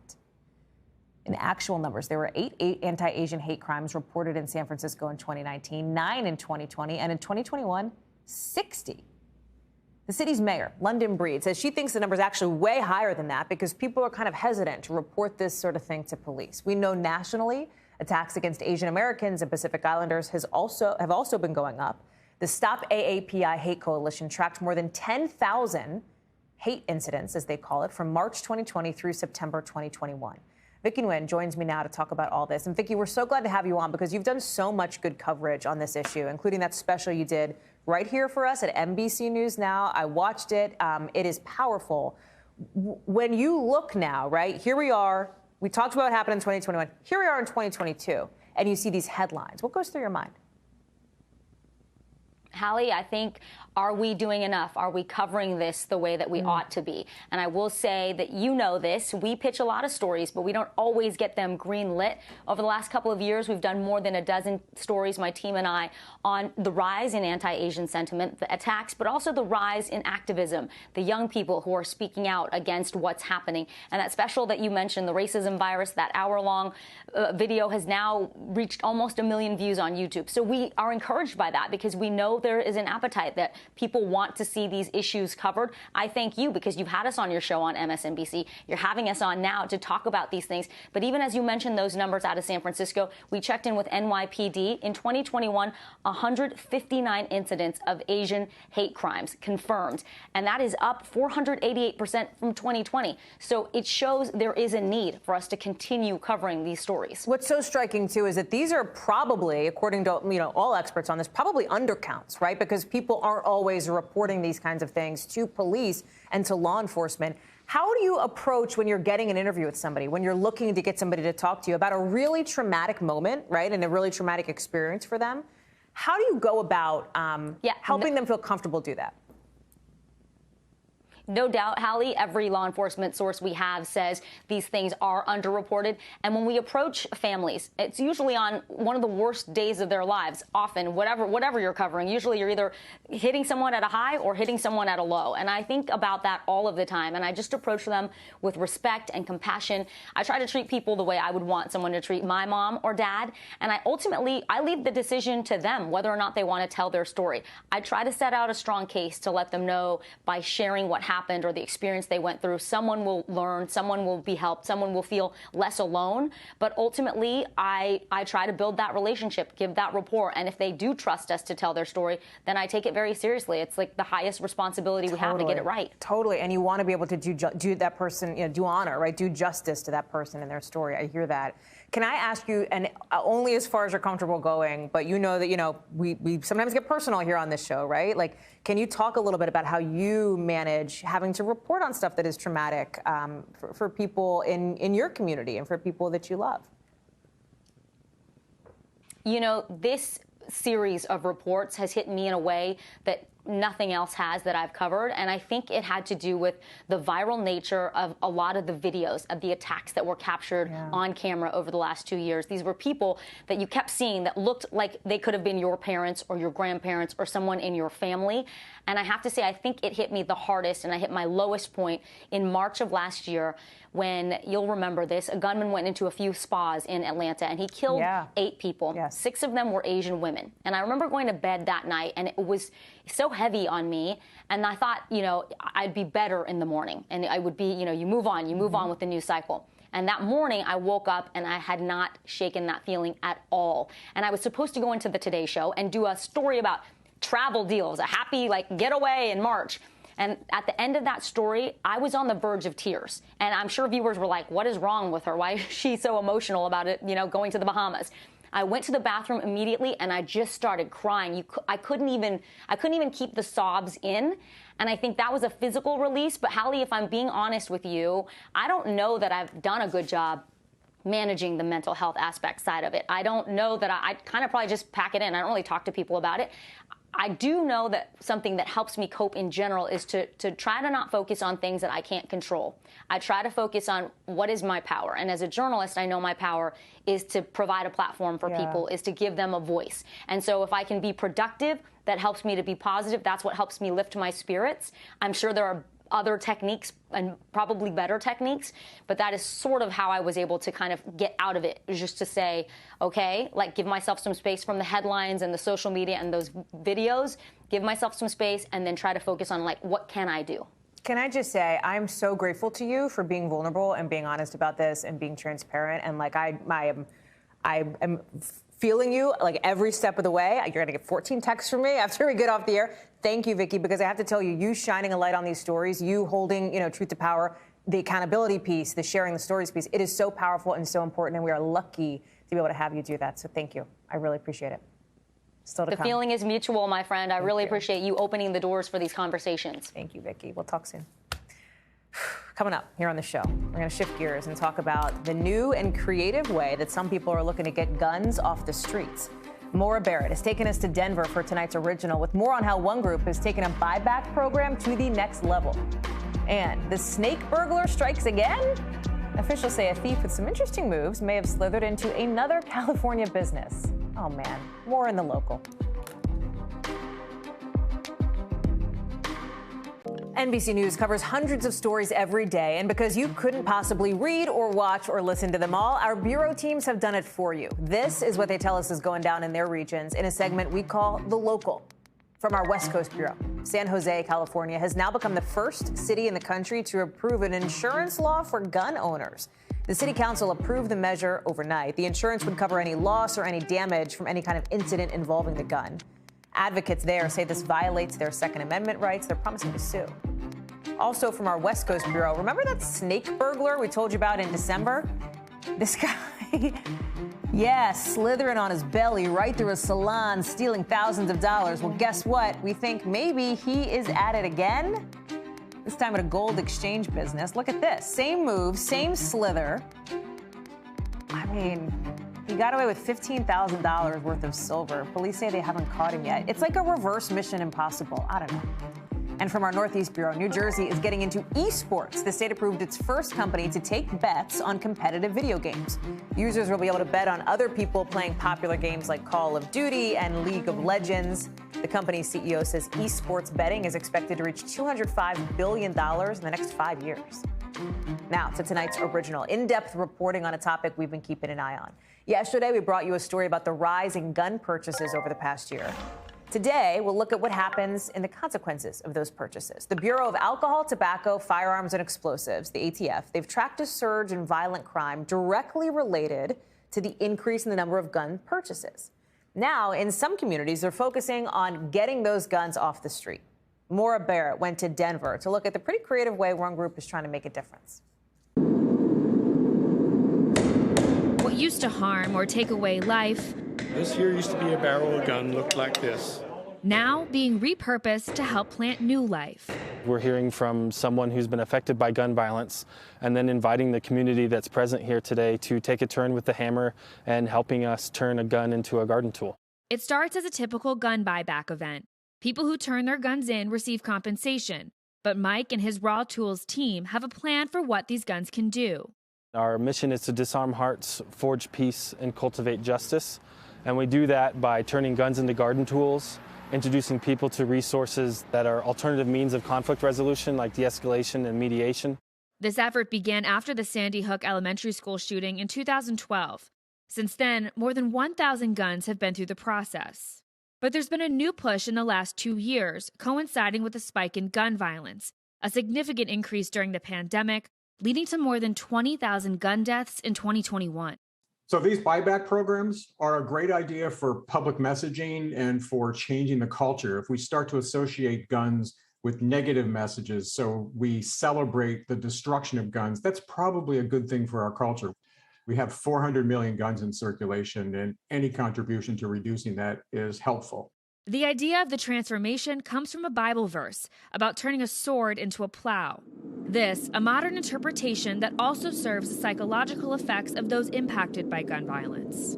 In actual numbers, there were 8 anti-Asian hate crimes reported in San Francisco in 2019, 9 in 2020, and in 2021, 60. The city's mayor, London Breed, says she thinks the number is actually way higher than that because people are kind of hesitant to report this sort of thing to police. We know nationally, attacks against Asian Americans and Pacific Islanders have also been going up. The Stop AAPI Hate Coalition tracked more than 10,000 hate incidents, as they call it, from March 2020 through September 2021. Vicki Nguyen joins me now to talk about all this. And Vicki, we're so glad to have you on because you've done so much good coverage on this issue, including that special you did right here for us at NBC News Now. I watched it. It is powerful. When you look now, right, here we are. We talked about what happened in 2021. Here we are in 2022, and you see these headlines. What goes through your mind? Hallie, I think, are we doing enough? Are we covering this the way that we ought to be? And I will say that you know this. We pitch a lot of stories, but we don't always get them green lit. Over the last couple of years, we've done more than a dozen stories, my team and I, on the rise in anti-Asian sentiment, the attacks, but also the rise in activism, the young people who are speaking out against what's happening. And that special that you mentioned, the racism virus, that hour-long video has now reached almost 1 million views on YouTube. So we are encouraged by that because we know there is an appetite, that people want to see these issues covered. I thank you because you've had us on your show on MSNBC. You're having us on now to talk about these things. But even as you mentioned those numbers out of San Francisco, we checked in with NYPD. In 2021, 159 incidents of Asian hate crimes confirmed. And that is up 488% from 2020. So it shows there is a need for us to continue covering these stories. What's so striking, too, is that these are probably, according to all experts on this, probably undercounts, right? Because people aren't always reporting these kinds of things to police and to law enforcement. How do you approach when you're getting an interview with somebody, when you're looking to get somebody to talk to you about a really traumatic moment, right, and a really traumatic experience for them? How do you go about helping them feel comfortable do that? No doubt, Hallie, every law enforcement source we have says these things are underreported. And when we approach families, it's usually on one of the worst days of their lives. Often, whatever you're covering, usually you're either hitting someone at a high or hitting someone at a low. And I think about that all of the time. And I just approach them with respect and compassion. I try to treat people the way I would want someone to treat my mom or dad. And I leave the decision to them whether or not they want to tell their story. I try to set out a strong case to let them know by sharing what happened or the experience they went through. Someone will learn, someone will be helped, someone will feel less alone. But ultimately, I try to build that relationship, give that rapport. And if they do trust us to tell their story, then I take it very seriously. It's like the highest responsibility we have to get it right. Totally. And you want to be able to do that person, do honor, right? Do justice to that person and their story. I hear that. Can I ask you, and only as far as you're comfortable going, but you know that, we sometimes get personal here on this show, right? Like, can you talk a little bit about how you manage having to report on stuff that is traumatic for people in your community and for people that you love? This series of reports has hit me in a way that nothing else has that I've covered. And I think it had to do with the viral nature of a lot of the videos of the attacks that were captured on camera over the last 2 years. These were people that you kept seeing that looked like they could have been your parents or your grandparents or someone in your family. And I have to say, I think it hit me the hardest, and I hit my lowest point in March of last year when, you'll remember this, a gunman went into a few spas in Atlanta and he killed 8 people. 6 of them were Asian women. And I remember going to bed that night and it was so heavy on me. And I thought, I'd be better in the morning. And I would be, you move on with the news cycle. And that morning I woke up and I had not shaken that feeling at all. And I was supposed to go into the Today Show and do a story about travel deals, a happy getaway in March. And at the end of that story, I was on the verge of tears. And I'm sure viewers were like, what is wrong with her? Why is she so emotional about it, going to the Bahamas? I went to the bathroom immediately and I just started crying. I couldn't even keep the sobs in. And I think that was a physical release. But Hallie, if I'm being honest with you, I don't know that I've done a good job managing the mental health aspect side of it. I don't know that I kind of probably just pack it in. I don't really talk to people about it. I do know that something that helps me cope in general is to try to not focus on things that I can't control. I try to focus on what is my power. And as a journalist, I know my power is to provide a platform for people, is to give them a voice. And so if I can be productive, that helps me to be positive. That's what helps me lift my spirits. I'm sure there are other techniques and probably better techniques, but that is sort of how I was able to kind of get out of it, just to say, okay, give myself some space from the headlines and the social media and those videos, give myself some space, and then try to focus on what can I do? Can I just say, I'm so grateful to you for being vulnerable and being honest about this and being transparent. And I am feeling you every step of the way. You're going to get 14 texts from me after we get off the air. Thank you, Vicki, because I have to tell you, you shining a light on these stories, you holding, truth to power, the accountability piece, the sharing the stories piece, it is so powerful and so important, and we are lucky to be able to have you do that. So thank you. I really appreciate it. Still to come. The feeling is mutual, my friend. I really appreciate you opening the doors for these conversations. Thank you, Vicki. We'll talk soon. Coming up here on the show, we're going to shift gears and talk about the new and creative way that some people are looking to get guns off the streets. Maura Barrett has taken us to Denver for tonight's original with more on how one group has taken a buyback program to the next level. And the snake burglar strikes again? Officials say a thief with some interesting moves may have slithered into another California business. Oh man, more in the local. NBC News covers hundreds of stories every day, and because you couldn't possibly read or watch or listen to them all, our bureau teams have done it for you. This is what they tell us is going down in their regions in a segment we call The Local. From our West Coast Bureau, San Jose, California has now become the first city in the country to approve an insurance law for gun owners. The city council approved the measure overnight. The insurance would cover any loss or any damage from any kind of incident involving the gun. Advocates there say this violates their Second Amendment rights. They're promising to sue. Also from our West Coast Bureau, remember that snake burglar we told you about in December? This guy, yeah, slithering on his belly right through a salon, stealing thousands of dollars. Well, guess what? We think maybe he is at it again. This time at a gold exchange business. Look at this. Same move, same slither. I mean, he got away with $15,000 worth of silver. Police say they haven't caught him yet. It's like a reverse Mission Impossible. I don't know. And from our Northeast Bureau, New Jersey is getting into esports. The state approved its first company to take bets on competitive video games. Users will be able to bet on other people playing popular games like Call of Duty and League of Legends. The company's CEO says esports betting is expected to reach $205 billion in the next 5 years. Now to tonight's original in-depth reporting on a topic we've been keeping an eye on. Yesterday, we brought you a story about the rise in gun purchases over the past year. Today, we'll look at what happens in the consequences of those purchases. The Bureau of Alcohol, Tobacco, Firearms, and Explosives, the ATF, they've tracked a surge in violent crime directly related to the increase in the number of gun purchases. Now, in some communities, they're focusing on getting those guns off the street. Maura Barrett went to Denver to look at the pretty creative way one group is trying to make a difference. What used to harm or take away life, this here used to be a barrel of gun, looked like this. Now being repurposed to help plant new life. We're hearing from someone who's been affected by gun violence and then inviting the community that's present here today to take a turn with the hammer and helping us turn a gun into a garden tool. It starts as a typical gun buyback event. People who turn their guns in receive compensation, but Mike and his Raw Tools team have a plan for what these guns can do. Our mission is to disarm hearts, forge peace, and cultivate justice. And we do that by turning guns into garden tools, introducing people to resources that are alternative means of conflict resolution like de-escalation and mediation. This effort began after the Sandy Hook Elementary School shooting in 2012. Since then, more than 1,000 guns have been through the process. But there's been a new push in the last 2 years, coinciding with a spike in gun violence, a significant increase during the pandemic, leading to more than 20,000 gun deaths in 2021. So these buyback programs are a great idea for public messaging and for changing the culture. If we start to associate guns with negative messages, so we celebrate the destruction of guns, that's probably a good thing for our culture. We have 400 million guns in circulation, and any contribution to reducing that is helpful. The idea of the transformation comes from a Bible verse about turning a sword into a plow. This, a modern interpretation that also serves the psychological effects of those impacted by gun violence.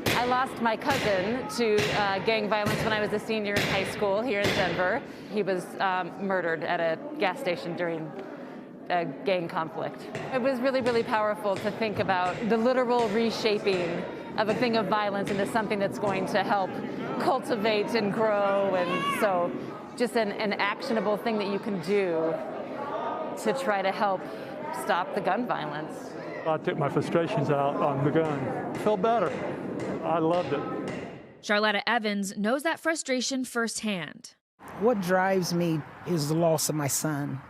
I lost my cousin to gang violence when I was a senior in high school here in Denver. He was murdered at a gas station during a gang conflict. It was really, really powerful to think about the literal reshaping of a thing of violence into something that's going to help cultivate and grow, and so just an actionable thing that you can do to try to help stop the gun violence. I took my frustrations out on the gun. I felt better. I loved it. Charlotta Evans knows that frustration firsthand. What drives me is the loss of my son,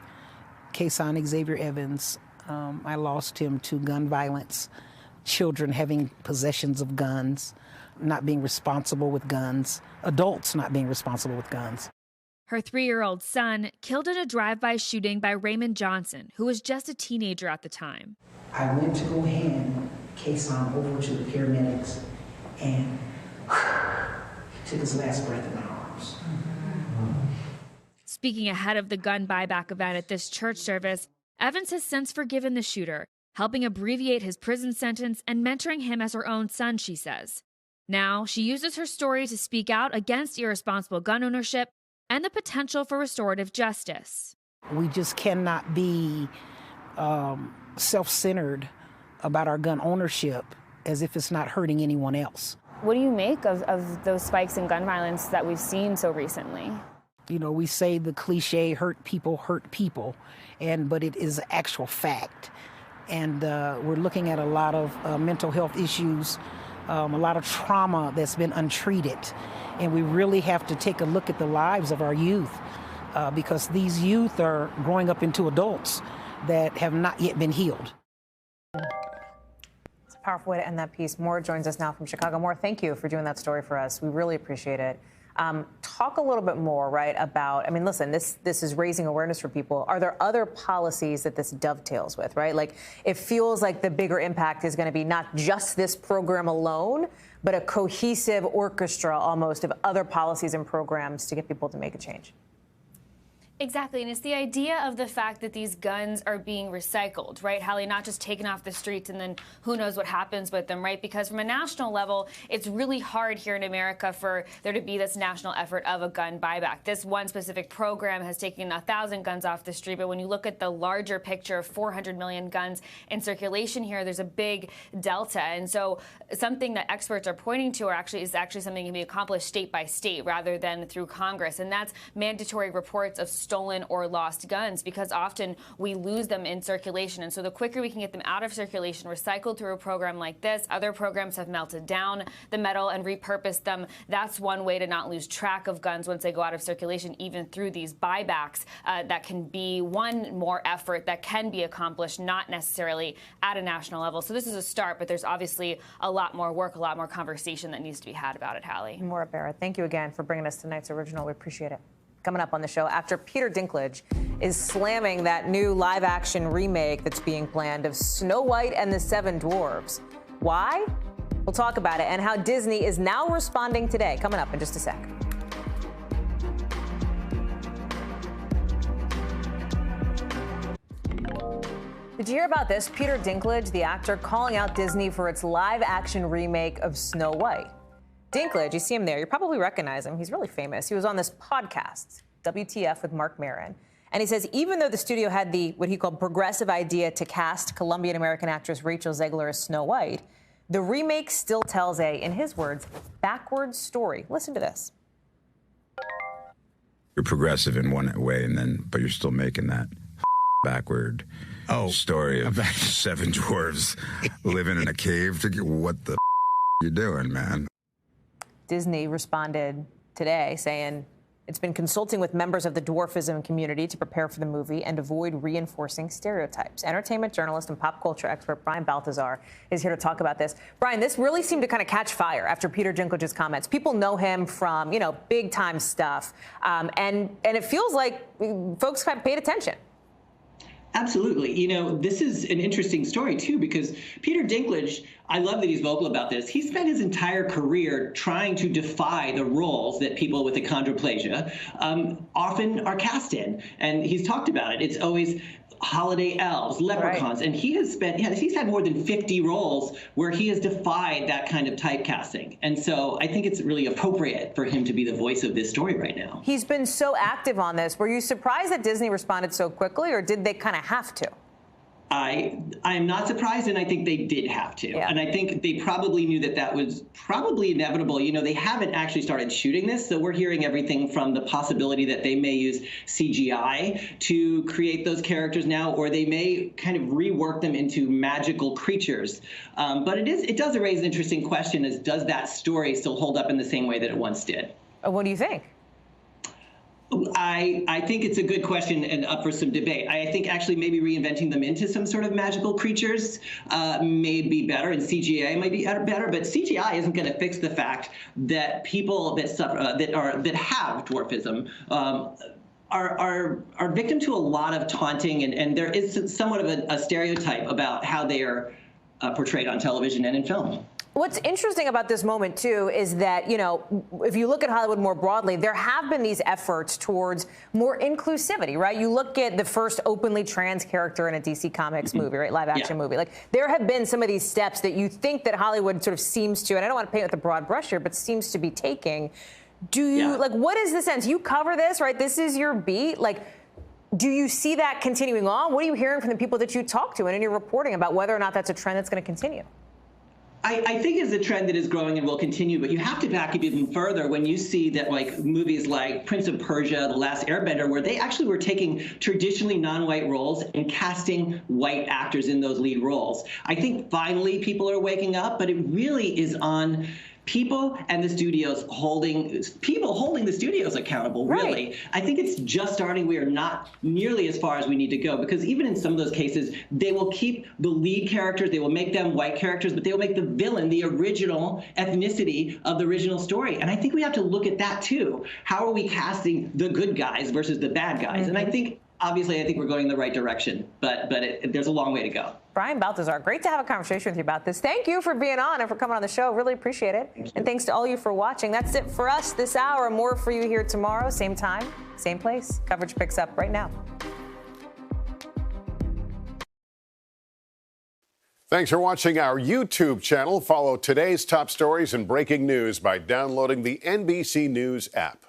Kason Xavier Evans. I lost him to gun violence, children having possessions of guns, not being responsible with guns, adults not being responsible with guns. Her 3-year-old son killed in a drive-by shooting by Raymond Johnson, who was just a teenager at the time. I went to go hand Kason over to the paramedics, and he took his last breath in my arms. Speaking ahead of the gun buyback event at this church service, Evans has since forgiven the shooter, helping abbreviate his prison sentence and mentoring him as her own son, she says. Now, she uses her story to speak out against irresponsible gun ownership and the potential for restorative justice. We just cannot be self-centered about our gun ownership as if it's not hurting anyone else. What do you make of those spikes in gun violence that we've seen so recently? You know, we say the cliche, hurt people, but it is an actual fact. And we're looking at a lot of mental health issues a lot of trauma that's been untreated. And we really have to take a look at the lives of our youth because these youth are growing up into adults that have not yet been healed. It's a powerful way to end that piece. Maura joins us now from Chicago. Maura, thank you for doing that story for us. We really appreciate it. Talk a little bit more, right, about, I mean, listen, this is raising awareness for people. Are there other policies that this dovetails with, right? Like, it feels like the bigger impact is going to be not just this program alone, but a cohesive orchestra almost of other policies and programs to get people to make a change. Exactly, and it's the idea of the fact that these guns are being recycled, right, Hallie, not just taken off the streets and then who knows what happens with them, right? Because from a national level, it's really hard here in America for there to be this national effort of a gun buyback. This one specific program has taken 1,000 guns off the street, but when you look at the larger picture of 400 million guns in circulation here, there's a big delta. And so something that experts are pointing to is actually something that can be accomplished state by state rather than through Congress, and that's mandatory reports of stolen or lost guns, because often we lose them in circulation. And so the quicker we can get them out of circulation, recycled through a program like this, other programs have melted down the metal and repurposed them. That's one way to not lose track of guns once they go out of circulation, even through these buybacks. That can be one more effort that can be accomplished, not necessarily at a national level. So this is a start, but there's obviously a lot more work, a lot more conversation that needs to be had about it, Hallie. Maura Barrett, thank you again for bringing us tonight's original. We appreciate it. Coming up on the show, after Peter Dinklage is slamming that new live-action remake that's being planned of Snow White and the Seven Dwarfs. Why? We'll talk about it and how Disney is now responding today. Coming up in just a sec. Did you hear about this? Peter Dinklage, the actor, calling out Disney for its live-action remake of Snow White. Dinklage, you see him there, you probably recognize him. He's really famous. He was on this podcast, WTF with Mark Maron. And he says even though the studio had the, what he called, progressive idea to cast Colombian-American actress Rachel Zegler as Snow White, the remake still tells a, in his words, backwards story. Listen to this. You're progressive in one way, but you're still making that backward story of seven dwarves living in a cave. What the you doing, man? Disney responded today saying it's been consulting with members of the dwarfism community to prepare for the movie and avoid reinforcing stereotypes. Entertainment journalist and pop culture expert Brian Balthazar is here to talk about this. Brian, this really seemed to kind of catch fire after Peter Dinklage's comments. People know him from, big time stuff. And it feels like folks have paid attention. Absolutely. This is an interesting story, too, because Peter Dinklage, I love that he's vocal about this. He spent his entire career trying to defy the roles that people with achondroplasia often are cast in. And he's talked about it. It's always holiday elves, leprechauns, and he's had more than 50 roles where he has defied that kind of typecasting. And so I think it's really appropriate for him to be the voice of this story right now. He's been so active on this. Were you surprised that Disney responded so quickly, or did they kind of have to? I am not surprised, and I think they did have to. Yeah. And I think they probably knew that was probably inevitable. They haven't actually started shooting this, so we're hearing everything from the possibility that they may use CGI to create those characters now, or they may kind of rework them into magical creatures. But it does raise an interesting question: does that story still hold up in the same way that it once did? What do you think? I think it's a good question and up for some debate. I think actually maybe reinventing them into some sort of magical creatures may be better, and CGI might be better. But CGI isn't going to fix the fact that people that suffer that have dwarfism are victim to a lot of taunting, and there is somewhat of a stereotype about how they are portrayed on television and in film. What's interesting about this moment, too, is that, if you look at Hollywood more broadly, there have been these efforts towards more inclusivity, right? You look at the first openly trans character in a DC Comics movie, right? Live action movie. Like, there have been some of these steps that you think that Hollywood sort of seems to, and I don't want to paint with a broad brush here, but seems to be taking. Do you, what is the sense? You cover this, right? This is your beat. Do you see that continuing on? What are you hearing from the people that you talk to and in your reporting about whether or not that's a trend that's going to continue? I think it's a trend that is growing and will continue, but you have to back it even further when you see that like movies like Prince of Persia, The Last Airbender, where they actually were taking traditionally non-white roles and casting white actors in those lead roles. I think finally people are waking up, but it really is on people and the studios holding the studios accountable, really. Right. I think it's just starting. We are not nearly as far as we need to go, because even in some of those cases, they will keep the lead characters, they will make them white characters, but they will make the villain the original ethnicity of the original story. And I think we have to look at that too. How are we casting the good guys versus the bad guys? Mm-hmm. And I think, obviously, I think we're going in the right direction, but there's a long way to go. Brian Balthazar, great to have a conversation with you about this. Thank you for being on and for coming on the show. Really appreciate it. And thanks to all you for watching. That's it for us this hour. More for you here tomorrow, same time, same place. Coverage picks up right now. Thanks for watching our YouTube channel. Follow today's top stories and breaking news by downloading the NBC News app.